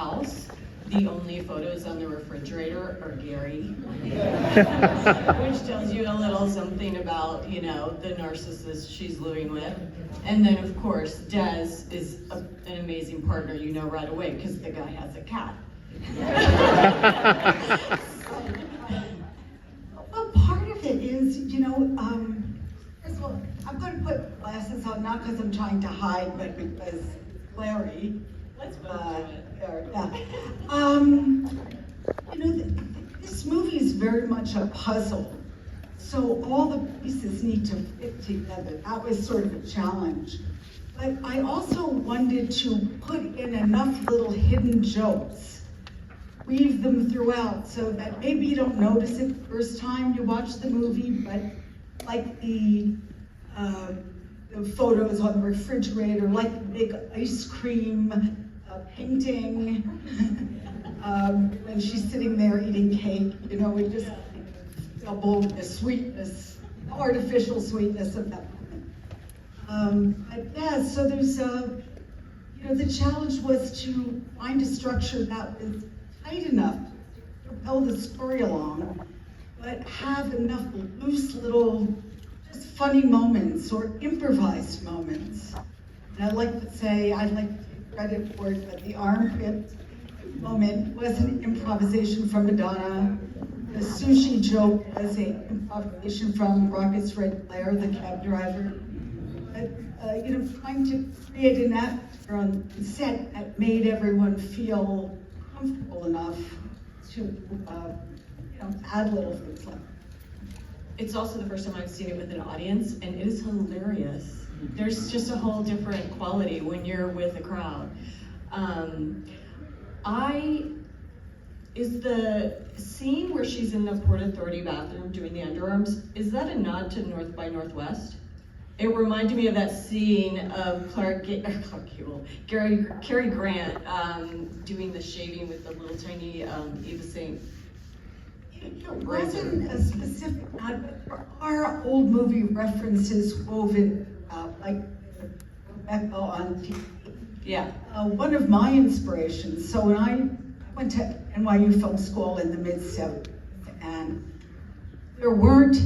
house, the only photos on the refrigerator are Gary, which tells you a little something about, you know, the narcissist she's living with. And then, of course, Des is an amazing partner, you know right away, because the guy has a cat. Well, part of it is, you know, first of all, I'm going to put glasses on, not because I'm trying to hide, but because Larry. Let's move to it. You know, this movie is very much a puzzle. So all the pieces need to fit together. That was sort of a challenge. But I also wanted to put in enough little hidden jokes, weave them throughout so that maybe you don't notice it the first time you watch the movie, but like the photos on the refrigerator, like the big ice cream painting, when she's sitting there eating cake, you know, it just doubled the sweetness, the artificial sweetness of that moment. But yeah, so there's, you know, the challenge was to find a structure that was tight enough to propel the story along, but have enough loose little, just funny moments or improvised moments. And I'd like to say, I'd like to take credit for it, but the armpit moment was an improvisation from Madonna. The sushi joke was an improvisation from Rocket's Red Glare, the cab driver. But, you know, trying to create an atmosphere on set that made everyone feel comfortable enough to, you know, add little things like that. It's also the first time I've seen it with an audience, and it is hilarious. There's just a whole different quality when you're with a crowd. Is the scene where she's in the Port Authority bathroom doing the underarms, is that a nod to North by Northwest? It reminded me of that scene of Cary Grant doing the shaving with the little tiny Eva St. It wasn't a specific nod, but there are old movie references woven, like Rebecca on TV. Yeah. One of my inspirations, so when I went to NYU Film School in the mid-70s, and there weren't,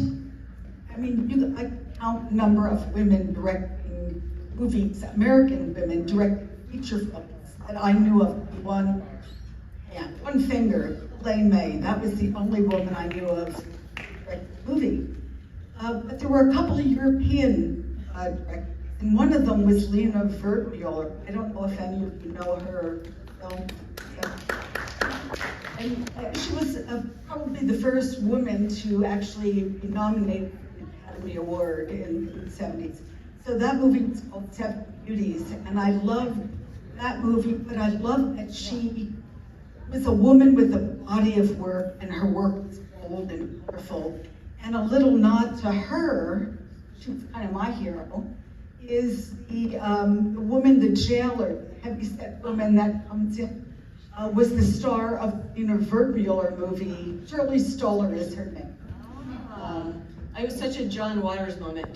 I mean, I count the number of women directing movies, American women directing feature films that I knew of. One finger, Elaine May, that was the only woman I knew of directing a movie. But there were a couple of European directors, and one of them was Lena Wertmuller. I don't know if any of you know her film. And she was probably the first woman to actually be nominated for the Academy Award in the 70s. So that movie was called Seven Beauties, and I loved that movie, but I loved that she was a woman with a body of work, and her work was bold and colorful. And a little nod to her, she was kind of my hero, is the woman, the jailer, the heavyset woman that comes in, was the star of the Wertmuller movie. Shirley Stoller is her name. It was such a John Waters moment, too.